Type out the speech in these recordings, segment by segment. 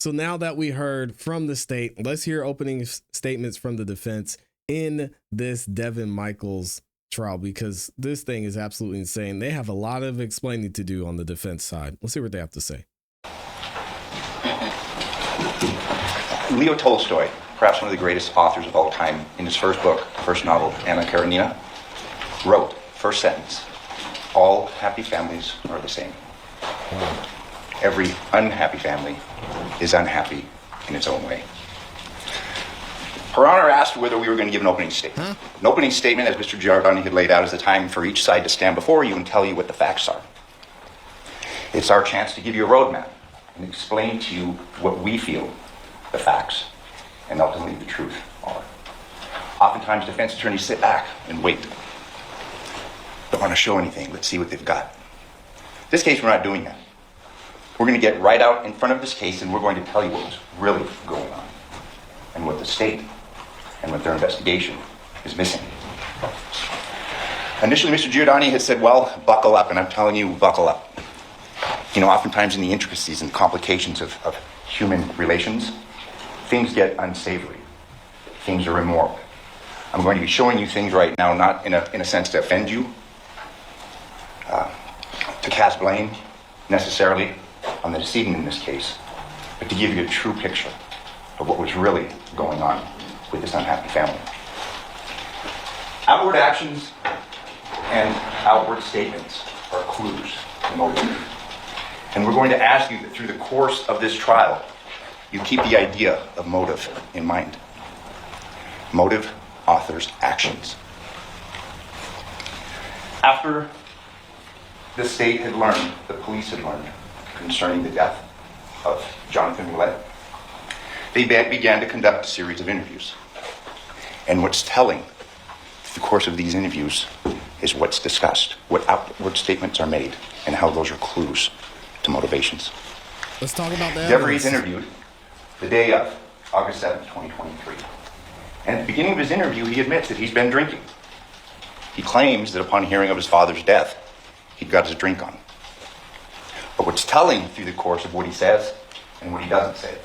So now that we heard from the state, let's hear opening statements from the defense in this Devyn Michaels trial, because this thing is absolutely insane. They have a lot of explaining to do on the defense side. Let's see what they have to say. Leo Tolstoy, perhaps one of the greatest authors of all time, in his first book, first novel, Anna Karenina, wrote, first sentence, all happy families are the same. Every unhappy family is unhappy in its own way. Her Honor asked whether we were going to give an opening statement. An opening statement, as Mr. Giordani had laid out, is the time for each side to stand before you and tell you what the facts are. It's our chance to give you a roadmap and explain to you what we feel the facts and ultimately the truth are. Oftentimes, defense attorneys sit back and wait. Don't want to show anything. Let's see what they've got. This case, we're not doing that. We're going to get right out in front of this case and we're going to tell you what's really going on and what the state and what their investigation is missing. Initially, Mr. Giordani had said, well, buckle up, and I'm telling you, buckle up. You know, oftentimes in the intricacies and complications of human relations, things get unsavory. Things are immoral. I'm going to be showing you things right now, not in a sense to offend you, to cast blame necessarily on the decedent in this case, but to give you a true picture of what was really going on with this unhappy family. Outward actions and outward statements are clues to motive. And we're going to ask you that through the course of this trial, you keep the idea of motive in mind. Motive authors actions. After the state had learned, the police had learned, concerning the death of Jonathan Millett, they began to conduct a series of interviews. And what's telling through the course of these interviews is what's discussed, what outward statements are made, and how those are clues to motivations. Let's talk about that. Jeffrey's interviewed the day of August 7th, 2023. And at the beginning of his interview, he admits that he's been drinking. He claims that upon hearing of his father's death, he got his drink on. But what's telling through the course of what he says and what he doesn't say,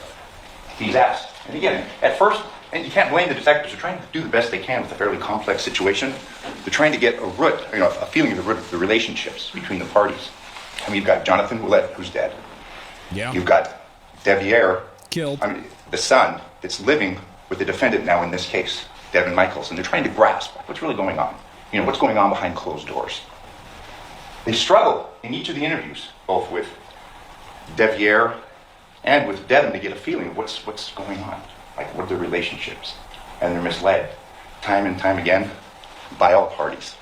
he's asked. And again, at first, and you can't blame the detectives, they're trying to do the best they can with a fairly complex situation. They're trying to get a feeling of the root of the relationships between the parties. I mean, you've got Jonathan Millett, who's dead. Yeah. You've got Devyn, killed. The son that's living with the defendant now in this case, Devyn Michaels, and they're trying to grasp what's really going on. You know, what's going on behind closed doors. They struggle in each of the interviews, both with Devyn and with Devyn, to get a feeling of what's going on. Like, what are the relationships? And they're misled time and time again by all parties.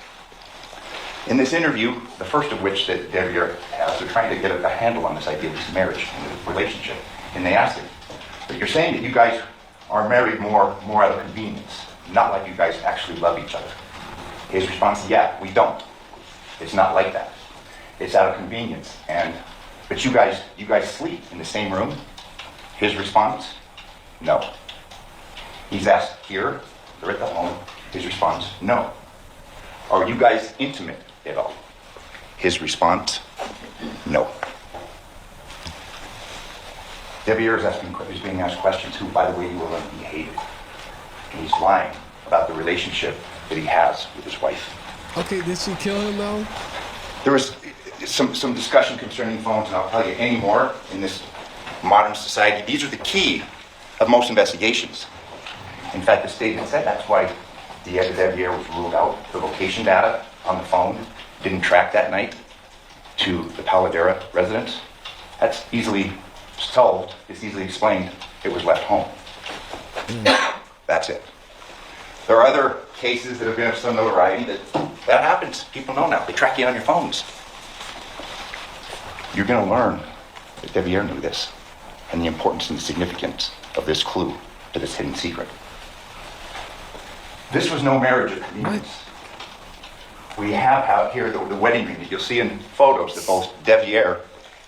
In this interview, the first of which that Devyn has, they're trying to get a handle on this idea of this marriage and this relationship. And they ask him, but you're saying that you guys are married more out of convenience, not like you guys actually love each other. His response is, yeah, we don't. It's not like that. It's out of convenience. But you guys sleep in the same room? His response, no. He's asked here, they're at the home. His response, no. Are you guys intimate at all? His response, no. Devyn is being asked questions, who, by the way, you will learn he hated. And he's lying about the relationship that he has with his wife. Okay, did she kill him though? There was some discussion concerning phones, and I'll tell you any more in this modern society. These are the key of most investigations. In fact, the state had said that's why Devyn was ruled out. The location data on the phone didn't track that night to the Paladera residence. That's easily solved. It's easily explained. It was left home. That's it. There are other cases that have been of some notoriety that happens. People know now. They track you on your phones. You're going to learn that Devyn knew this and the importance and the significance of this clue to this hidden secret. This was no marriage of convenience. We have out here the wedding ring that you'll see in photos that both Devyn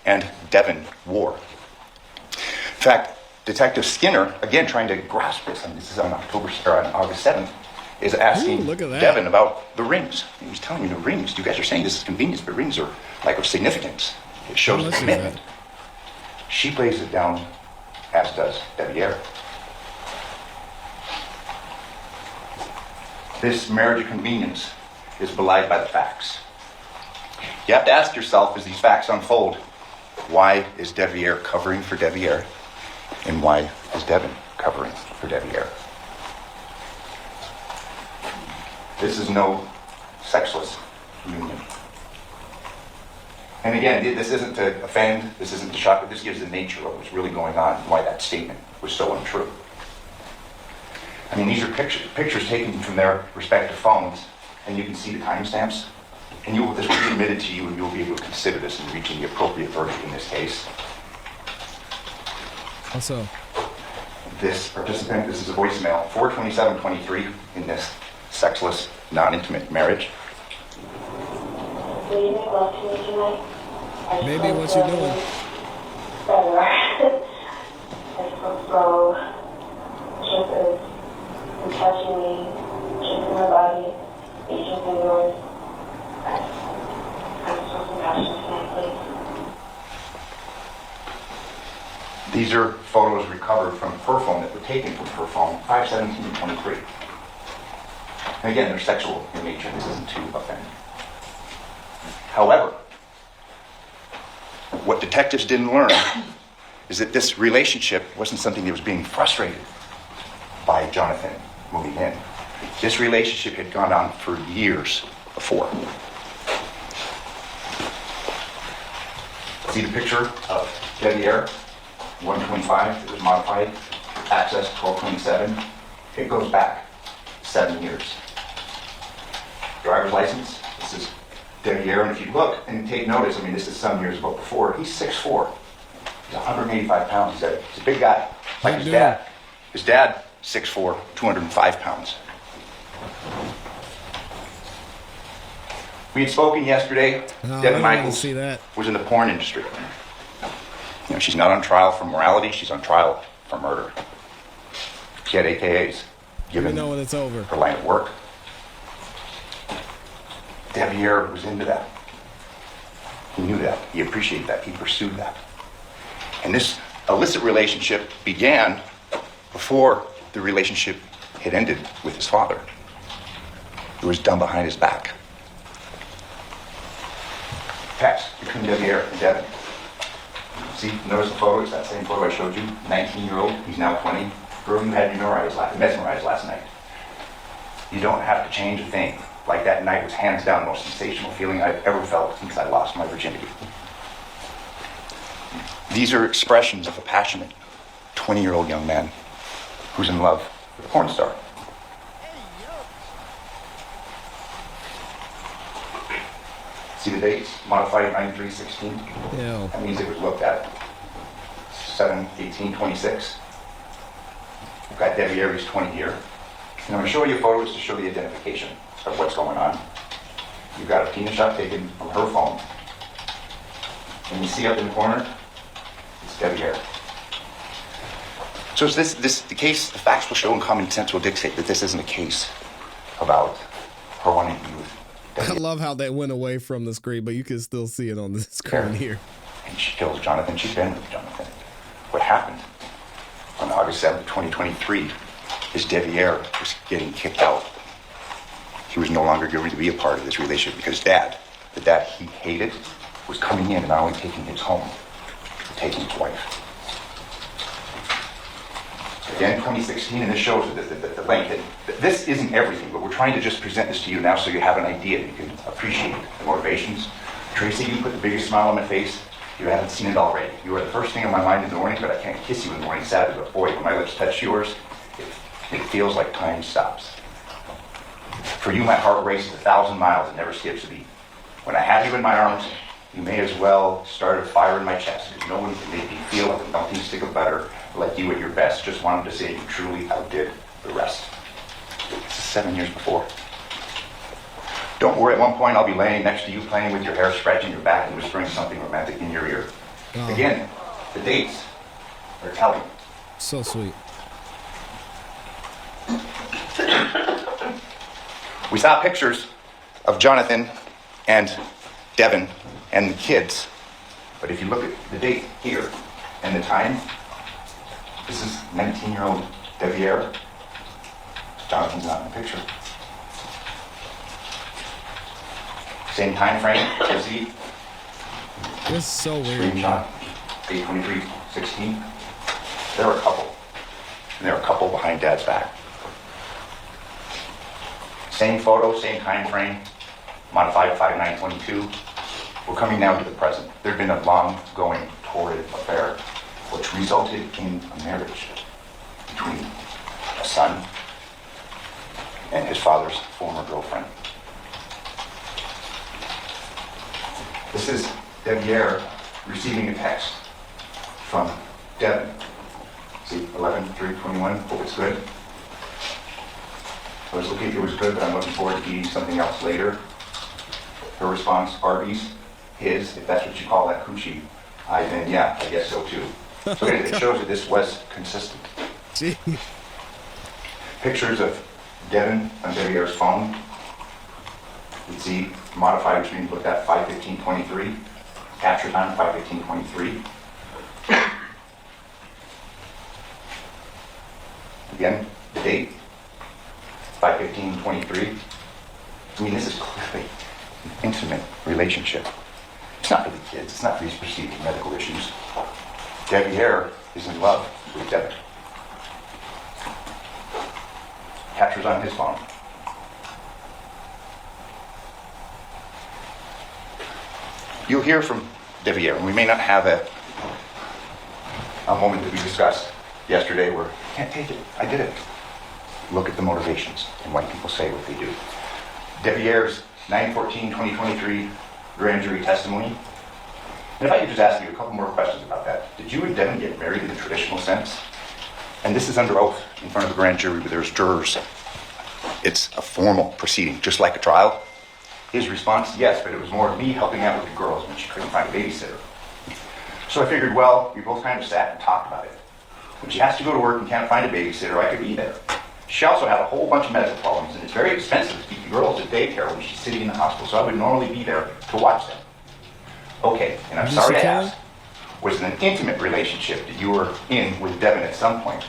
and Devyn wore. In fact, Detective Skinner, again trying to grasp this, and this is on August 7th, is asking Devyn about the rings. And he's telling me the rings. You guys are saying this is convenience, but rings are like of significance. It shows commitment. She lays it down as does Devyn. This marriage of convenience is belied by the facts. You have to ask yourself, as these facts unfold, why is Devyn covering for Devyn? And why is Devyn covering for Devyn? This is no sexless union. And again, this isn't to offend, this isn't to shock, but this gives the nature of what's really going on and why that statement was so untrue. I mean, these are pictures taken from their respective phones, and you can see the timestamps. And this will be admitted to you, and you'll be able to consider this in reaching the appropriate verdict in this case. Also, this participant, this is a voicemail, 42723 in this sexless, non-intimate marriage. Will you make love to me tonight? baby, what you doing? Better. I feel slow. Just and touching me, kissing my body, reaching through yours. I'm so compassionate tonight, please. These are photos recovered from her phone that were taken from her phone, 5/17/23. And again, they're sexual in nature. This isn't to offend. However, what detectives didn't learn is that this relationship wasn't something that was being frustrated by Jonathan moving in. This relationship had gone on for years before. See the picture of Devyn, 125, it was modified, access 1227. It goes back 7 years. Driver's license, this is Devyn, and if you look and take notice, I mean, this is some years ago before, he's 6'4". He's 185 pounds. He's a big guy, like his dad. His dad, 6'4", 205 pounds. We had spoken yesterday. Devyn Michaels was in the porn industry. You know, she's not on trial for morality. She's on trial for murder. She had AKAs given know when it's over. her line of work. Devyn was into that. He knew that. He appreciated that. He pursued that. And this illicit relationship began before the relationship had ended with his father. It was done behind his back. Text between Devyn and Devyn. See, notice the photo, it's that same photo I showed you. 19-year-old, he's now 20. Girl, you had me mesmerized last night. You don't have to change a thing. Like that night was hands down the most sensational feeling I've ever felt since I lost my virginity. These are expressions of a passionate 20-year-old young man who's in love with a porn star. See the dates? Modified 9316. Yeah. That means it was looked at 7/18/26. We've got Devyn, he's 20 here. And I'm going to show you photos to show the identification of what's going on. You've got a penis shot taken from her phone. And you see up in the corner, it's Devyn. So is the case, the facts will show and common sense will dictate that this isn't a case about her wanting to be with Devyn. I love how that went away from the screen, but you can still see it on the screen here. And she kills Jonathan. She's been with Jonathan. What happened on August 7th, 2023 is Devyn was getting kicked out. He was no longer going to be a part of this relationship because the dad he hated, was coming in and not only taking his home, but taking his wife. Again, 2016, and this shows the length. This isn't everything, but we're trying to just present this to you now so you have an idea and you can appreciate the motivations. Tracy, you put the biggest smile on my face. You haven't seen it already. You are the first thing on my mind in the morning, but I can't kiss you in the morning, sadly, but boy, when my lips touch yours, it feels like time stops. For you, my heart races 1,000 miles and never skips a beat. When I have you in my arms, you may as well start a fire in my chest, because no one can make me feel like a melting stick of butter, like you at your best. Just wanted to say you truly outdid the rest. This is 7 years before. Don't worry, at one point I'll be laying next to you, playing with your hair, scratching your back, and whispering something romantic in your ear. Oh. Again, the dates are telling. So sweet. We saw pictures of Jonathan and Devyn and the kids. But if you look at the date here and the time, This is 19-year-old Devyn. Jonathan's not in the picture. Same time frame, you see? This is so weird. Screenshot, 8/23/16. There were a couple. And there were a couple behind Dad's back. Same photo, same time frame, modified 5/9/22. We're coming now to the present. There'd been a long-going, torrid affair, which resulted in a marriage between a son and his father's former girlfriend. This is Devyn receiving a text from Devyn. See, 11/3/21, hope it's good. I was looking if it was good, but I'm looking forward to eating something else later. Her response, Arby's. His, if that's what you call that coochie. Then yeah, I guess so too. So it shows that this was consistent. Gee. Pictures of Devyn on Devyn's phone. You'd see modified, which means looked at 5/15/23. Capture time 5/15/23. Again, the date 5/15/23. I mean, this is clearly an intimate relationship. It's not for the kids. It's not for these perceived medical issues. Devyn is in love with Devyn. Captures on his phone. You'll hear from Devyn, and we may not have a moment that we discussed yesterday where, can't take it, I did it. Look at the motivations and why people say what they do. Devyn's 9/14/2023 grand jury testimony. And if I could just ask you a couple more questions about that. Did you and Devyn get married in the traditional sense? And this is under oath in front of the grand jury where there's jurors. It's a formal proceeding, just like a trial. His response, yes, but it was more me helping out with the girls when she couldn't find a babysitter. So I figured, well, we both kind of sat and talked about it. When she has to go to work and can't find a babysitter, I could be there. She also had a whole bunch of medical problems, and it's very expensive to keep the girls at daycare when she's sitting in the hospital, so I would normally be there to watch them. Okay, and I'm sorry to ask, was it an intimate relationship that you were in with Devyn at some point?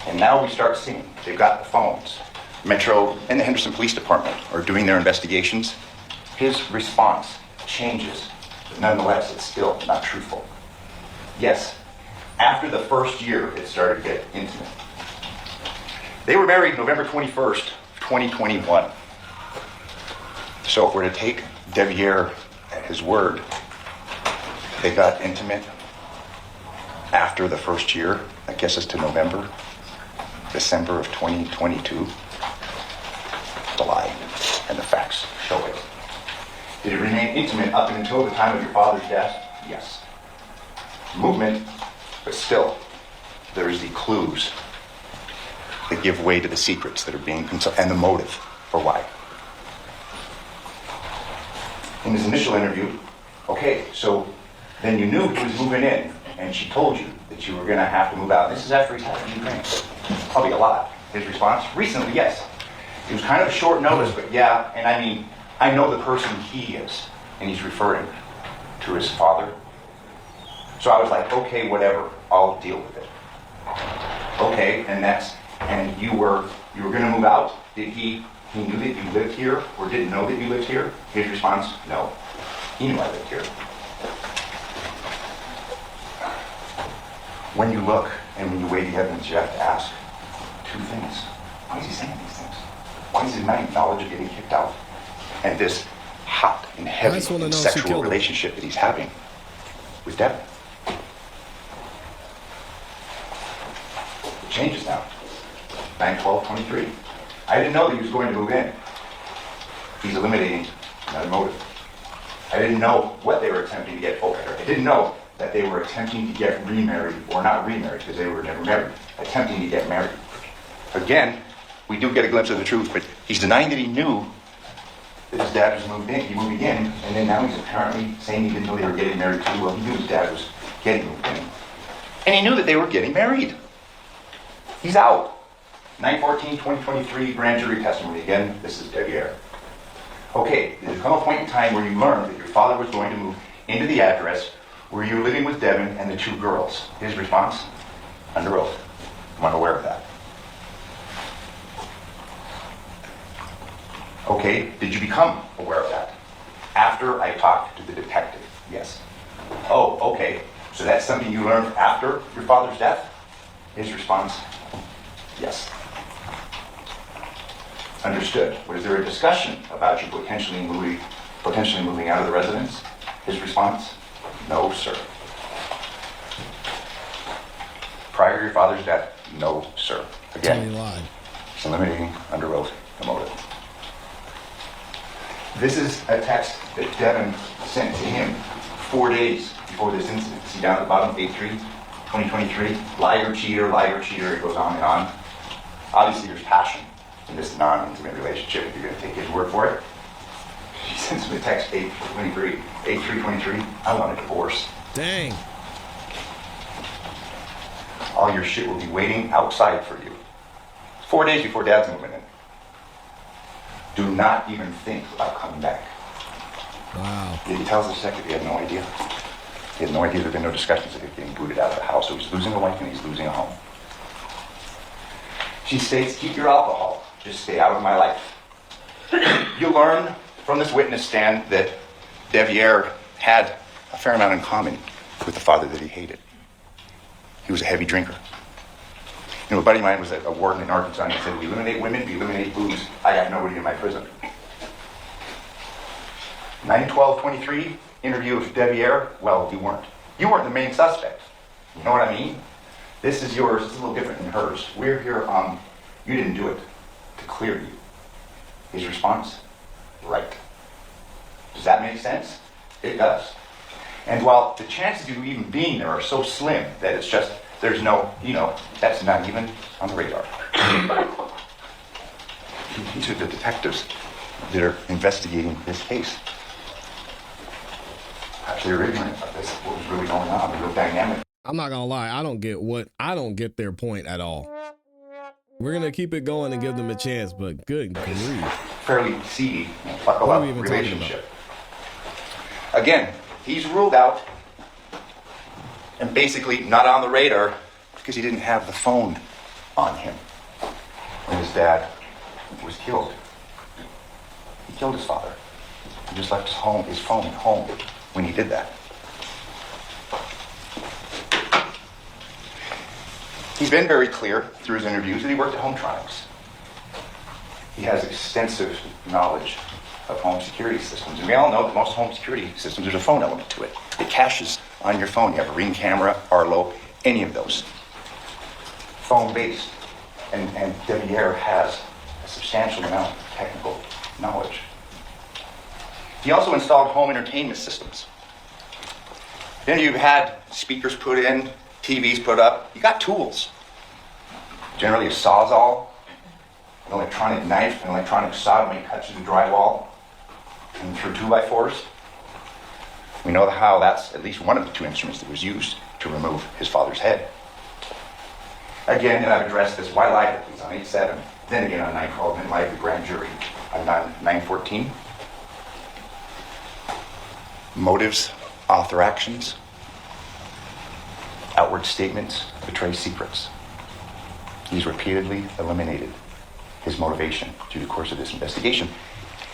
And now we start seeing, they've got the phones. Metro and the Henderson Police Department are doing their investigations. His response changes, but nonetheless, it's still not truthful. Yes, after the first year, it started to get intimate. They were married November 21st, 2021. So if we're to take Devyn at his word, they got intimate after the first year. That gets us to November, December of 2022. The lie and the facts show it. Did it remain intimate up until the time of your father's death? Yes. Movement, but still, there is the clues that give way to the secrets that are being consulted, and the motive for why. In his initial interview, okay, so then you knew he was moving in, and she told you that you were going to have to move out. This is after he's had a few drinks. Probably a lot. His response, recently, yes. It was kind of a short notice, but yeah, and I mean, I know the person he is, and he's referring to his father. So I was like, okay, whatever, I'll deal with it. Okay, and you were going to move out? Did he knew that you lived here, or didn't know that you lived here? His response, no, he knew I lived here. When you look and when you weigh the evidence, you have to ask two things. Why is he saying these things? Why is he not acknowledging getting kicked out? And this hot and heavy and sexual relationship that he's having with Devyn. It changes now. 9/12/23. I didn't know that he was going to move in. He's eliminating another motive. I didn't know what they were attempting to get over. I didn't know that they were attempting to get remarried, or not remarried because they were never married, attempting to get married. Again, we do get a glimpse of the truth, but he's denying that he knew that his dad was moving in, and then now he's apparently saying he didn't know they were getting married too. Well, he knew his dad was getting moved in. And he knew that they were getting married. He's out. 9/14/2023 grand jury testimony. Again, this is Devyn. Okay, there's come a point in time where you learned that your father was going to move into the address where you were living with Devyn and the two girls. His response, under oath, I'm unaware of that. Okay, did you become aware of that? After I talked to the detective, yes. Oh, okay, so that's something you learned after your father's death? His response, yes. Understood. Was there a discussion about you potentially moving out of the residence? His response, no, sir. Prior to your father's death, no, sir. Again, eliminating under oath the motive. This is a text that Devyn sent to him 4 days before this incident. See down at the bottom, 8/3/2023, liar, cheater, it goes on and on. Obviously there's passion in this non-intimate relationship if you're going to take his word for it. She sends him a text 8/3/23, I want a divorce. Dang. All your shit will be waiting outside for you. 4 days before Dad's moving in. Do not even think about coming back. Wow. He tells the detective he had no idea. He had no idea there had been no discussions of it getting booted out of the house. So he's losing a wife and he's losing a home. She states, keep your alcohol. Just stay out of my life. You learn from this witness stand that Devyn had a fair amount in common with the father that he hated. He was a heavy drinker. You know, a buddy of mine was a warden in Arkansas, and he said, we eliminate women, we eliminate booze. I got nobody in my prison. 9/12/23, interview with Devyn. Well, you weren't. You weren't the main suspect. You know what I mean? This is yours. It's a little different than hers. We're here, you didn't do it to clear you. His response, right. Does that make sense? It does. And while the chances of you even being there are so slim that it's just, there's no, that's not even on the radar. These are the detectives that are investigating this case. Perhaps they're ignorant of this, what was really going on, the real dynamic. I'm not gonna lie, I don't get their point at all. We're gonna keep it going and give them a chance, but good grief. Fairly seedy, buckle up relationship. Again, he's ruled out and basically not on the radar because he didn't have the phone on him when his dad was killed. He killed his father. He just left his phone at home when he did that. He's been very clear through his interviews that he worked at Hometronics. He has extensive knowledge of home security systems. And we all know that most home security systems, there's a phone element to it. It caches on your phone. You have a Ring camera, Arlo, any of those. Phone-based. And Devyn has a substantial amount of technical knowledge. He also installed home entertainment systems. Then you've had speakers put in, TVs put up. You got tools. Generally a Sawzall, an electronic knife, an electronic saw when you cut through the drywall and through 2x4s. We know how that's at least one of the two instruments that was used to remove his father's head. Again, and I've addressed this, why lie to please on 8/7, then again on 9/12, then lie to the grand jury on 9/14. Motives, author actions, outward statements betray secrets. He's repeatedly eliminated his motivation through the course of this investigation.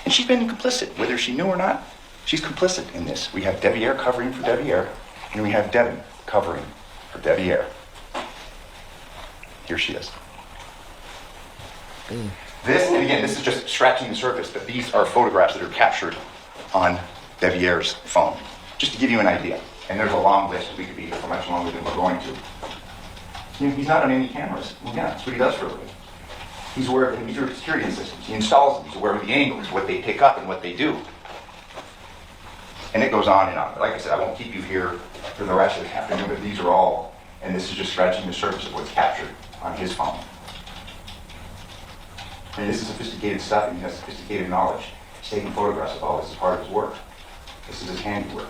And she's been complicit, whether she knew or not. She's complicit in this. We have Devyn covering for Devyn, and we have Devyn covering for Devyn. Here she is. This, and again, this is just scratching the surface, but these are photographs that are captured on Devyn's phone, just to give you an idea. And there's a long list. We could be here for much longer than we're going to. He's not on any cameras. Well, yeah, that's what he does for a living. He's aware of the security systems. He installs them. He's aware of the angles, what they pick up, and what they do. And it goes on and on. Like I said, I won't keep you here for the rest of the afternoon, but these are all, and this is just scratching the surface of what's captured on his phone. And this is sophisticated stuff, and he has sophisticated knowledge. He's taking photographs of all this as part of his work. This is his handiwork.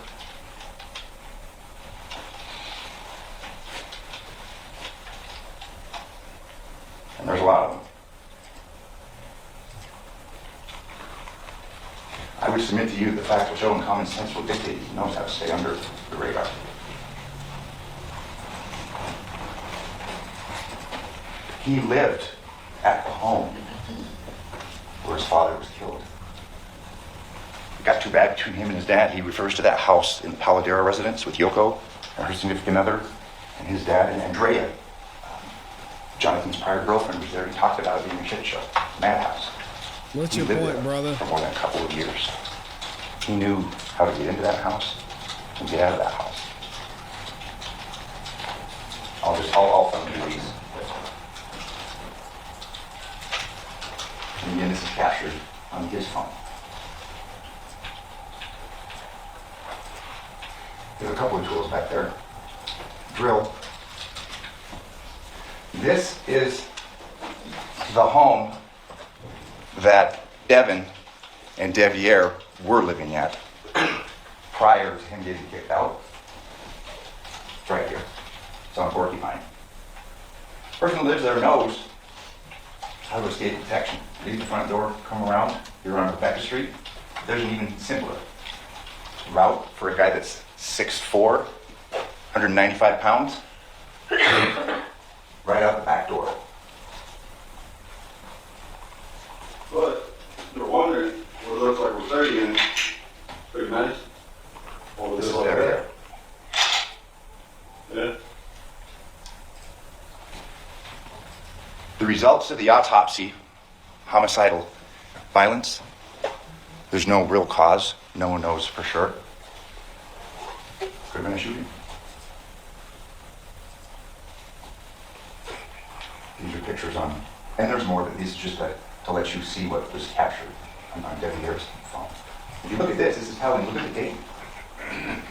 And there's a lot of them. I would submit to you that facts will show and common sense will dictate he knows how to stay under the radar. He lived at the home where his father was killed. It got too bad between him and his dad. He refers to that house in the Paladera residence with Yoko and her significant other and his dad and Andrea. Jonathan's prior girlfriend was there. He talked about it being a shit show, madhouse. What's He your lived point, there brother? for more than a couple of years. He knew how to get into that house and get out of that house. I'll thumb through these. And again, this is captured on his phone. There's a couple of tools back there. Drill. This is the home that Devyn and Devyn were living at prior to him getting kicked out. It's right here. It's on Porcupine. The person who lives there knows how to escape detection. Leave the front door, come around, you're on Rebecca Street. There's an even simpler route for a guy that's 6'4", 195 pounds. Right out the back door. But they're wondering what it looks like we're studying. Pretty nice. All This this is like there. that. Yeah. The results of the autopsy, homicidal violence, there's no real cause. No one knows for sure. Could have been a shooting. These are pictures on, and there's more, but these are just to let you see what was captured on Devyn Harris' phone. If you look at this is telling, look at the date.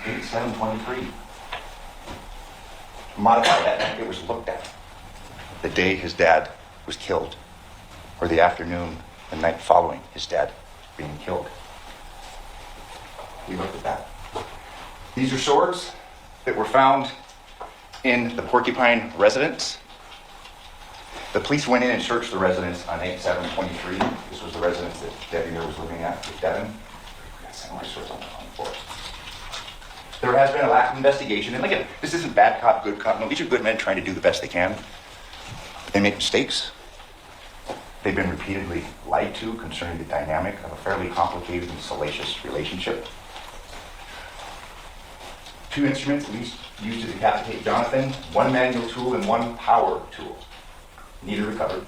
Date 7/23. Modify that, it was looked at. The day his dad was killed, or the afternoon, the night following his dad being killed. We looked at that. These are swords that were found in the Porcupine residence. The police went in and searched the residence on 8/7/23. This was the residence that Devyn was living at with Devyn. We got samurai swords on the floor. There has been a lack of investigation. And again, this isn't bad cop, good cop. No, these are good men trying to do the best they can. They make mistakes. They've been repeatedly lied to concerning the dynamic of a fairly complicated and salacious relationship. 2 instruments at least used to decapitate Jonathan, 1 manual tool and 1 power tool. Neither recovered.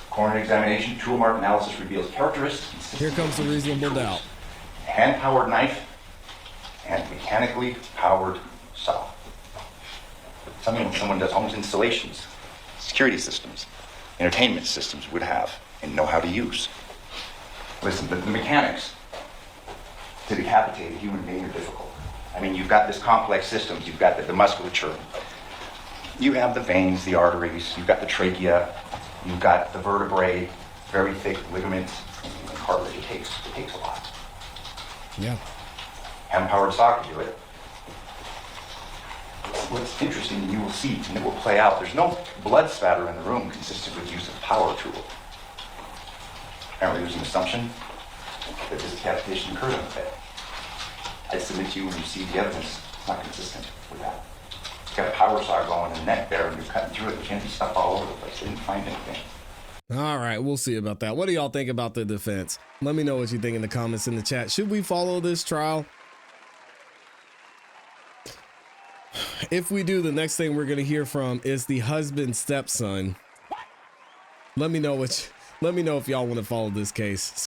Coroner examination, tool mark analysis reveals characteristics. Here comes the reasonable doubt. Hand-powered knife and mechanically powered saw. Something when someone does home installations, security systems, entertainment systems would have and know how to use. Listen, the mechanics to decapitate a human being are difficult. I mean, you've got this complex system, you've got the musculature, you have the veins, the arteries, you've got the trachea, you've got the vertebrae, very thick ligaments, and cartilage. It takes a lot. Yeah. Hand-powered saw can do it. What's interesting, you will see, and it will play out, there's no blood spatter in the room consistent with use of power tool. Apparently there's an assumption that this decapitation occurred on the bed. I submit to you when you see the evidence, it's not consistent with that. You've got a power saw going in the neck there, and you're cutting through it, but you can't be stuff all over the place. They didn't find anything. All right, we'll see about that. What do y'all think about the defense? Let me know what you think in the comments in the chat. Should we follow this trial? If we do, the next thing we're gonna hear from is the husband's stepson. Let me know if y'all want to follow this case.